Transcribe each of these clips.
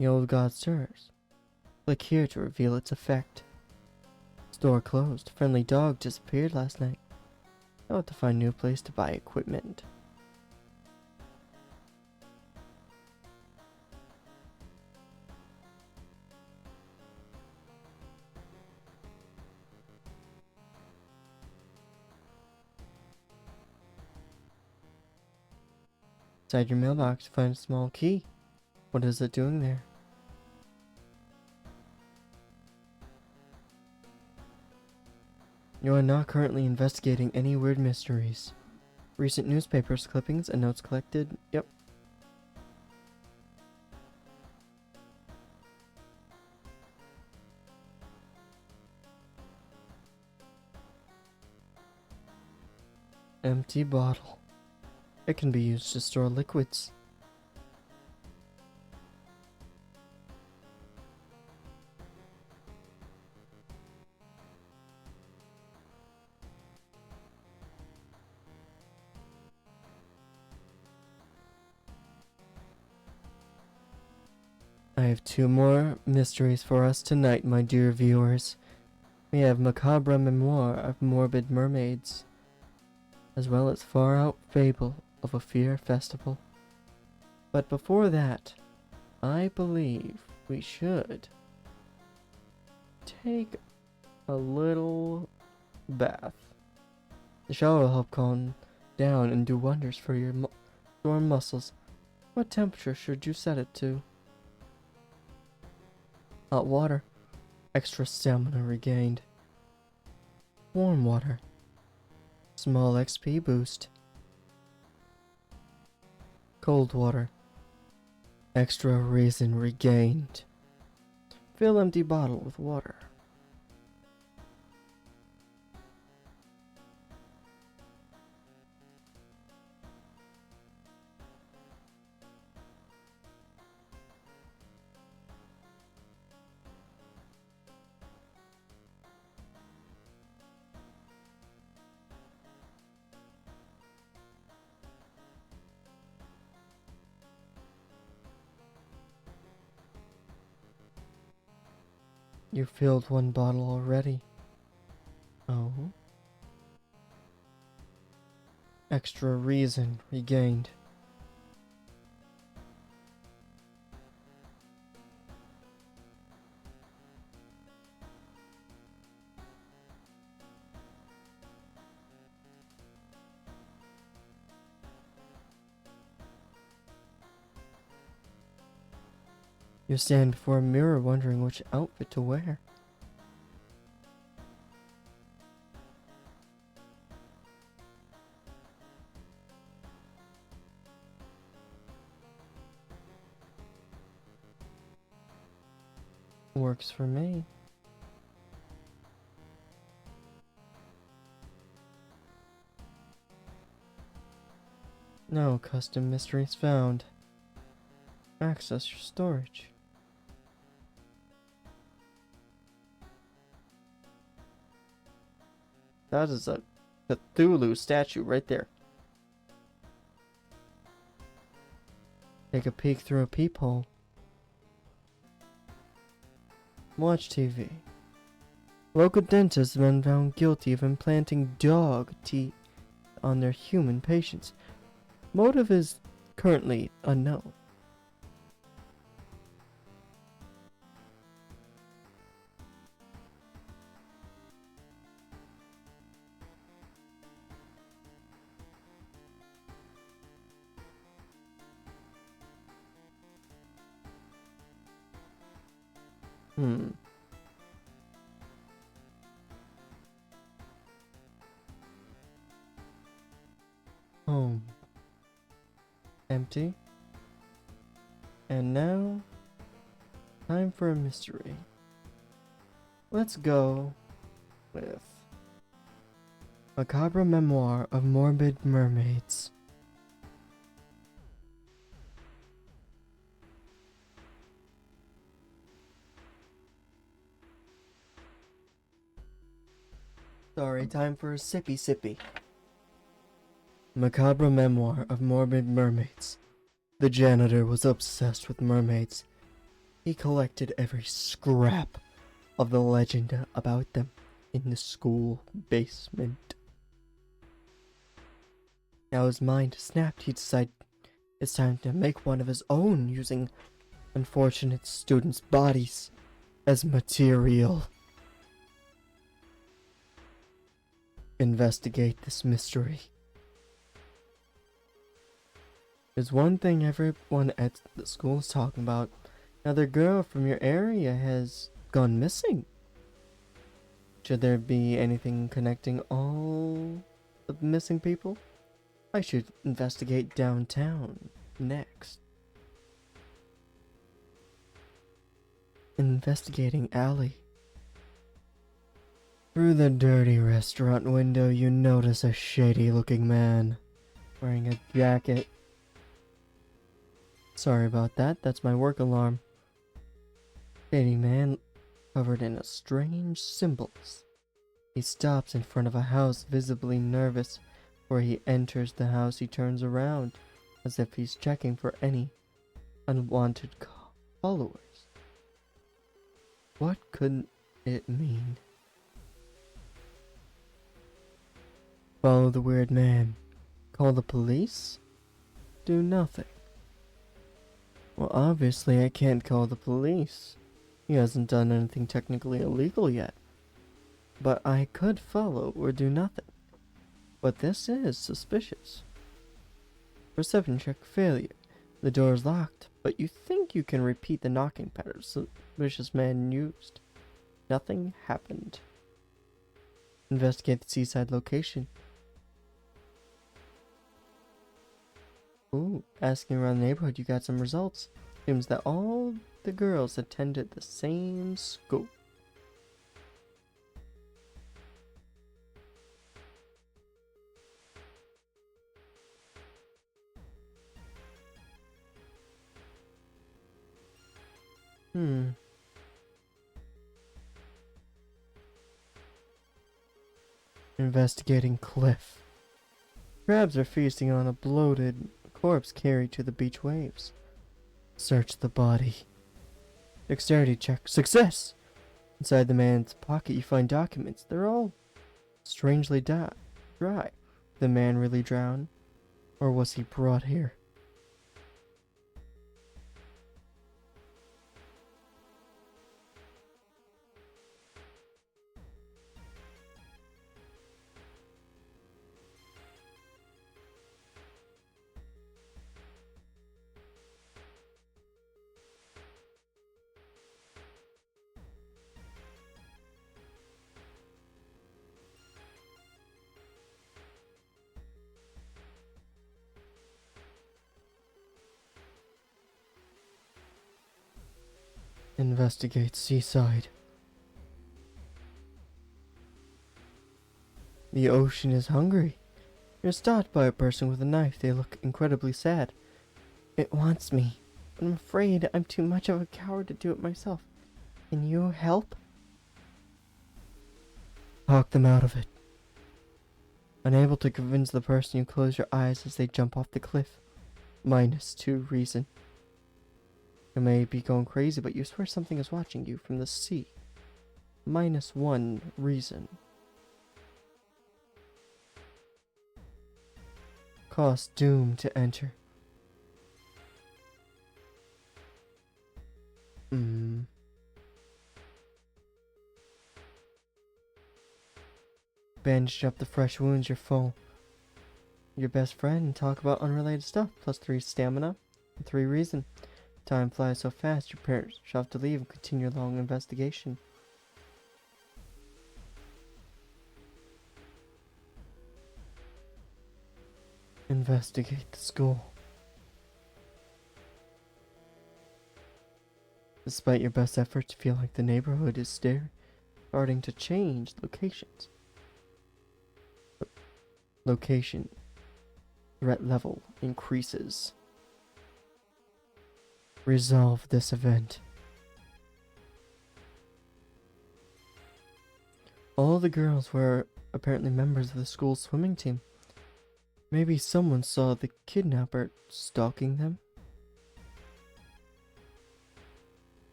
The old god stirs. Click here to reveal its effect. Store closed. Friendly dog disappeared last night. I'll have to find a new place to buy equipment. Inside your mailbox, find a small key. What is it doing there? You are not currently investigating any weird mysteries. Recent newspapers clippings and notes collected. Yep. Empty bottle. It can be used to store liquids. I have 2 more mysteries for us tonight, my dear viewers. We have macabre memoir of morbid mermaids, as well as far out fable of a fear festival. But before that, I believe we should take a little bath. The shower will help calm down and do wonders for your sore muscles. What temperature should you set it to? Hot water. Extra stamina regained. Warm water. Small XP boost. Cold water. Extra reason regained. Fill empty bottle with water. You filled 1 bottle already. Oh. Extra reason regained. You stand before a mirror wondering which outfit to wear. Works for me. No custom mysteries found. Access your storage. That is a Cthulhu statue right there. Take a peek through a peephole. Watch TV. Local dentist has been found guilty of implanting dog teeth on their human patients. Motive is currently unknown. Home. Empty. And now, time for a mystery. Let's go with Macabre Memoir of Morbid Mermaids. Sorry, time for a sippy sippy. Macabre Memoir of Morbid Mermaids. The janitor was obsessed with mermaids. He collected every scrap of the legend about them in the school basement. Now his mind snapped. He decided it's time to make one of his own using unfortunate students' bodies as material. Investigate this mystery. There's one thing everyone at the school is talking about. Another girl from your area has gone missing. Should there be anything connecting all the missing people? I should investigate downtown next. Investigating alley. Through the dirty restaurant window, you notice a shady-looking man wearing a jacket. Sorry about that, that's my work alarm. Shady man covered in strange symbols. He stops in front of a house, visibly nervous. Before he enters the house, he turns around, as if he's checking for any unwanted followers. What could it mean? Follow the weird man. Call the police? Do nothing. Well, obviously I can't call the police. He hasn't done anything technically illegal yet. But I could follow or do nothing. But this is suspicious. Perception check failure. The door is locked, but you think you can repeat the knocking pattern suspicious man used. Nothing happened. Investigate the seaside location. Ooh, asking around the neighborhood, you got some results. Seems that all the girls attended the same school. Investigating cliff. Crabs are feasting on a bloated corpse carried to the beach waves. Search the body. Dexterity check. Success! Inside the man's pocket you find documents. They're all strangely dry. Did the man really drown? Or was he brought here? Investigate seaside. The ocean is hungry. You're stopped by a person with a knife. They look incredibly sad. It wants me, but I'm afraid I'm too much of a coward to do it myself. Can you help? Talk them out of it. Unable to convince the person, you close your eyes as they jump off the cliff. -2 reason. You may be going crazy, but you swear something is watching you from the sea. -1 reason. Cost doom to enter. Bandage up the fresh wounds, you're full. Your best friend and talk about unrelated stuff. +3 stamina and 3 reason. Time flies so fast, your parents shall have to leave and continue your long investigation. Investigate the school. Despite your best efforts, you feel like the neighborhood is starting to change locations. Location. Threat level increases. Resolve this event. All the girls were apparently members of the school swimming team. Maybe someone saw the kidnapper stalking them?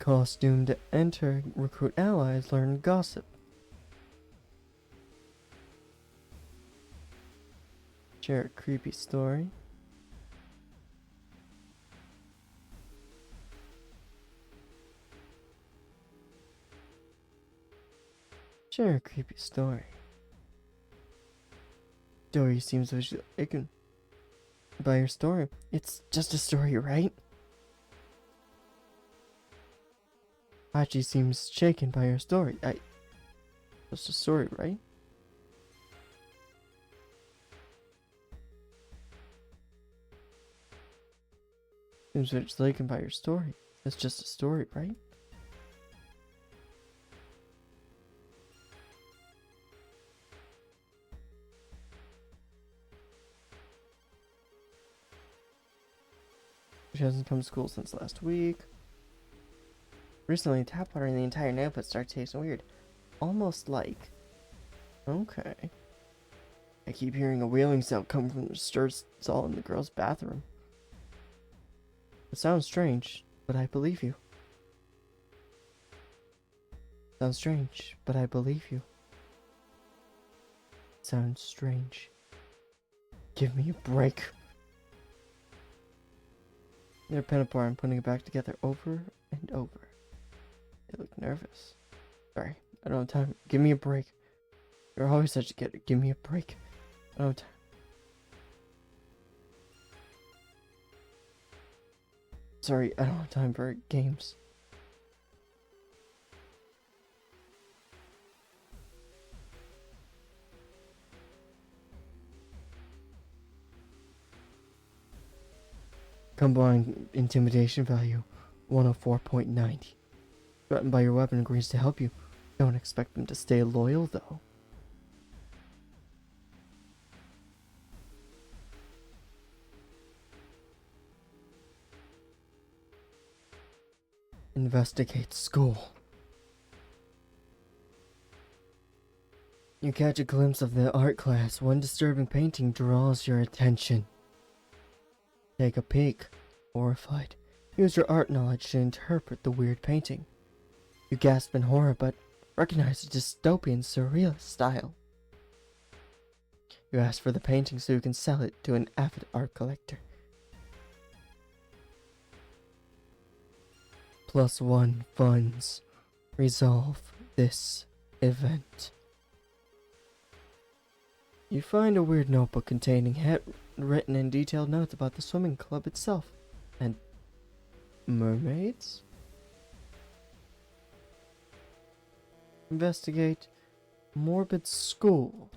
costume to enter, recruit allies, learn gossip. Share a creepy story. Share a creepy story. Story seems taken by your story. It's just a story, right? Hachi seems shaken by your story. Just a story, right? Seems taken by your story. It's just a story, right? She hasn't come to school since last week. Recently, tap water in the entire neighborhood started tasting weird. Almost like... Okay. I keep hearing a wailing sound come from the stir stall in the girls' bathroom. It sounds strange, but I believe you. Sounds strange, but I believe you. Sounds strange. Give me a break. They're pen apart and putting it back together over and over. They look nervous. Sorry, I don't have time. Give me a break. You're always such a getter. Give me a break. I don't have time. Sorry, I don't have time for games. Combined intimidation value 104.90. Threatened by your weapon agrees to help you. Don't expect them to stay loyal though. Investigate school. You catch a glimpse of the art class. One disturbing painting draws your attention. Take a peek. Horrified. Use your art knowledge to interpret the weird painting. You gasp in horror, but recognize the dystopian surrealist style. You ask for the painting so you can sell it to an avid art collector. +1 funds. Resolve this event. You find a weird notebook containing written and detailed notes about the swimming club itself. And mermaids? Investigate morbid school.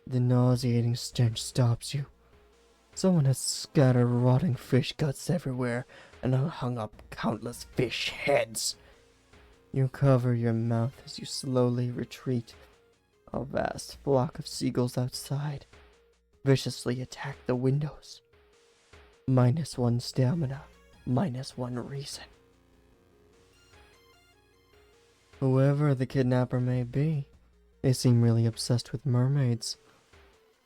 The nauseating stench stops you. Someone has scattered rotting fish guts everywhere and hung up countless fish heads. You cover your mouth as you slowly retreat. A vast flock of seagulls outside viciously attack the windows. -1 stamina, -1 reason. Whoever the kidnapper may be, they seem really obsessed with mermaids.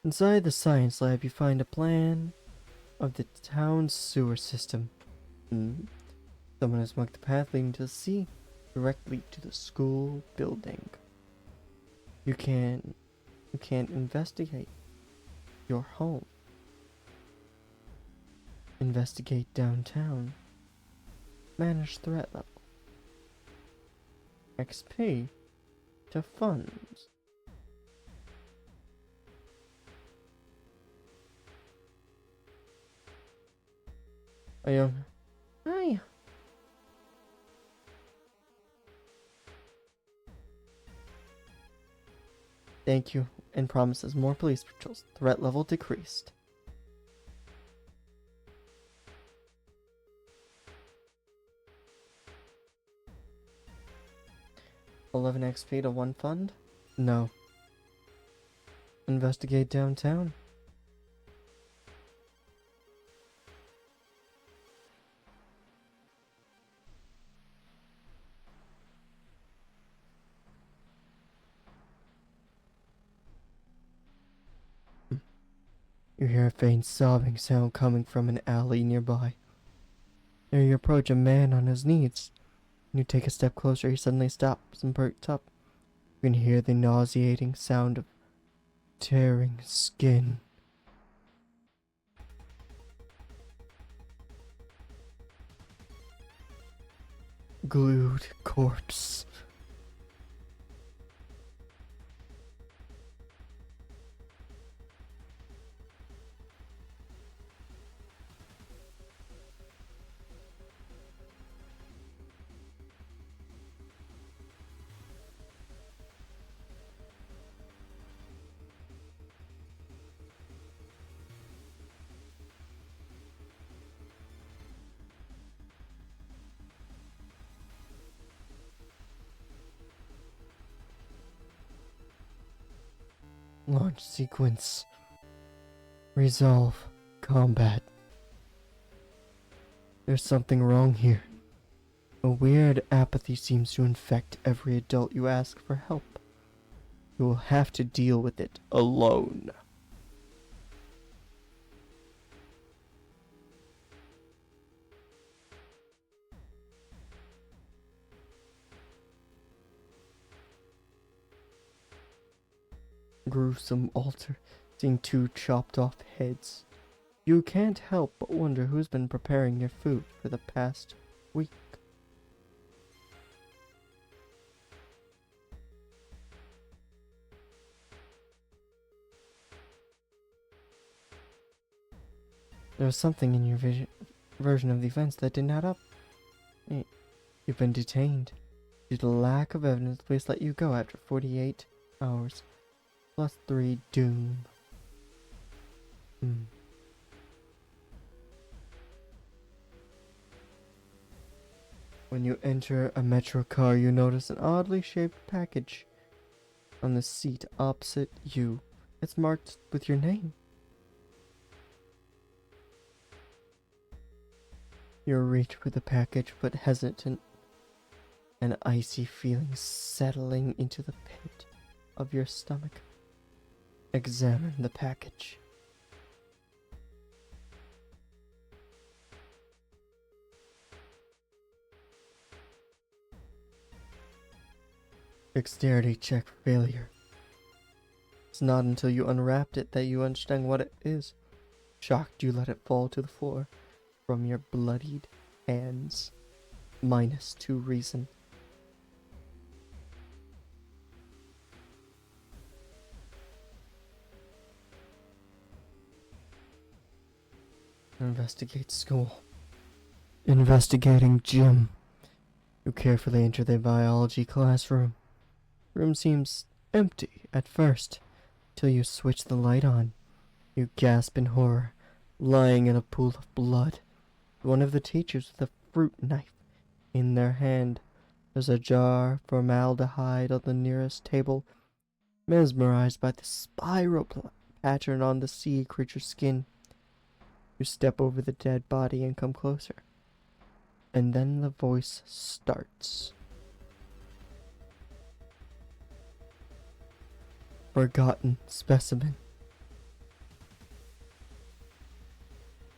Inside the science lab, you find a plan of the town's sewer system. Someone has marked the path leading to the sea, directly to the school building. You can investigate your home. Investigate downtown. Manage threat level. XP to funds. Hi. Thank you, and promises more police patrols. Threat level decreased. $11 XP to 1 fund? No. Investigate downtown. You hear a faint sobbing sound coming from an alley nearby. There you approach a man on his knees. When you take a step closer, he suddenly stops and perks up. You can hear the nauseating sound of tearing skin. Glued corpse. Launch sequence. Resolve. Combat. There's something wrong here. A weird apathy seems to infect every adult you ask for help. You will have to deal with it alone. Gruesome altar, seeing two chopped off heads. You can't help but wonder who's been preparing your food for the past week. There was something in your version of the events that didn't add up. You've been detained. Due to lack of evidence, police let you go after 48 hours. Plus 3 doom. When you enter a metro car, you notice an oddly shaped package on the seat opposite you. It's marked with your name. You reach for the package, but hesitant. An icy feeling settling into the pit of your stomach. Examine the package. Dexterity check failure. It's not until you unwrapped it that you understand what it is. Shocked, you let it fall to the floor from your bloodied hands. -2 reason. Investigate school. Investigating gym. You carefully enter the biology classroom. Room seems empty at first, till you switch the light on. You gasp in horror, lying in a pool of blood. One of the teachers with a fruit knife in their hand. There's a jar of formaldehyde on the nearest table. Mesmerized by the spiral pattern on the sea creature's skin, you step over the dead body and come closer. And then the voice starts. Forgotten specimen.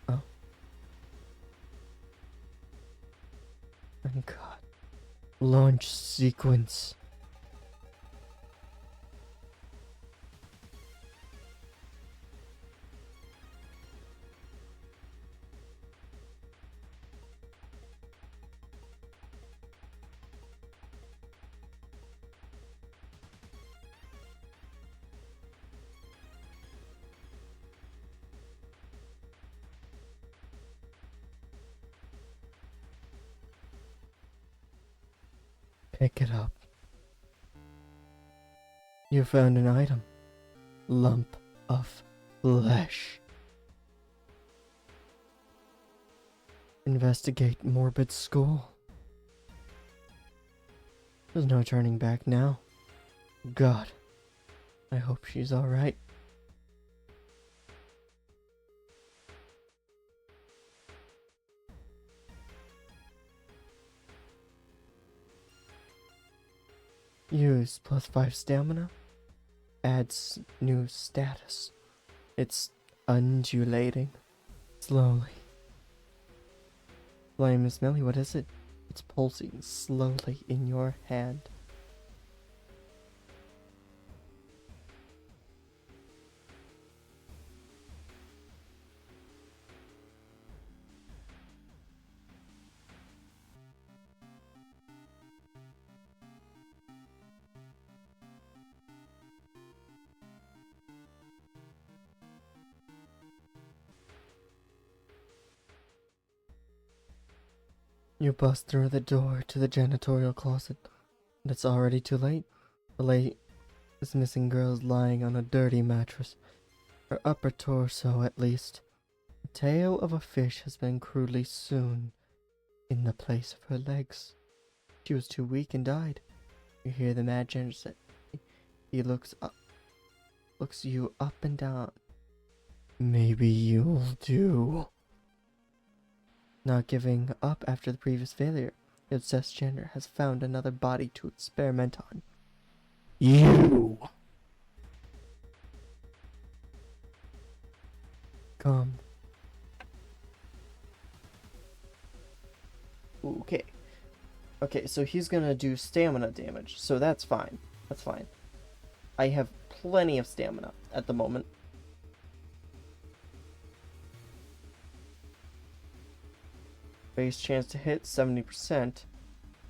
Oh. Thank God. Launch sequence. Pick it up. You found an item. Lump of flesh. Investigate morbid skull. There's no turning back now. God, I hope she's alright. Use +5 stamina. Adds new status. It's undulating slowly. Flame is smelly, what is it? It's pulsing slowly in your hand. You bust through the door to the janitorial closet, and it's already too late. This missing girl is lying on a dirty mattress, her upper torso at least. The tail of a fish has been crudely sewn in the place of her legs. She was too weak and died. You hear the mad janitor say, he looks you up and down. Maybe you'll do. Not giving up after the previous failure, the obsessed janitor has found another body to experiment on. You! Come. Okay. Okay, so he's gonna do stamina damage, so that's fine. That's fine. I have plenty of stamina at the moment. Base chance to hit 70%.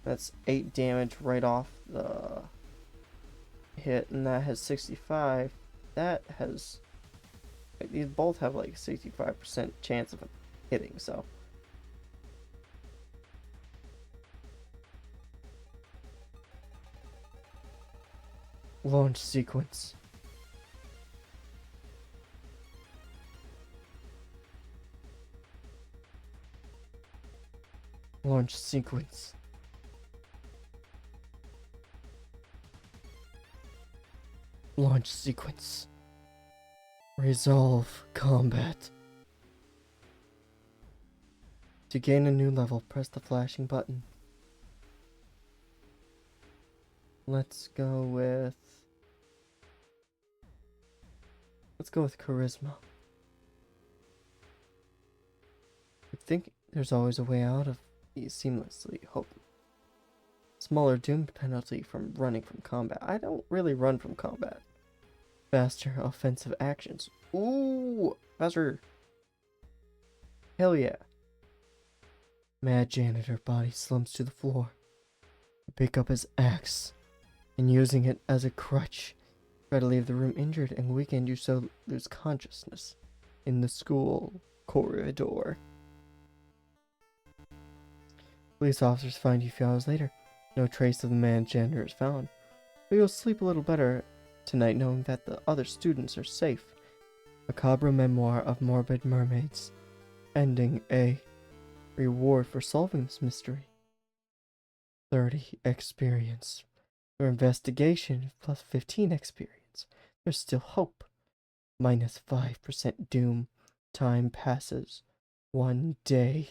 That's 8 damage right off the hit, and that has 65. That has, like, these both have like 65% chance of hitting, so. Launch sequence. Launch sequence. Launch sequence. Resolve combat. To gain a new level, press the flashing button. Let's go with charisma. I think there's always a way out of these seamlessly. Hope. Smaller doom penalty from running from combat. I don't really run from combat. Faster offensive actions. Ooh, faster. Hell yeah. Mad janitor body slumps to the floor. Pick up his axe, and using it as a crutch, try to leave the room injured and weakened. You so lose consciousness in the school corridor. Police officers find you a few hours later. No trace of the mad janitor is found. But you'll sleep a little better tonight knowing that the other students are safe. Macabre memoir of morbid mermaids. Ending A. Reward for solving this mystery. 30 experience. For investigation plus 15 experience. There's still hope. Minus 5% doom. Time passes. 1 day.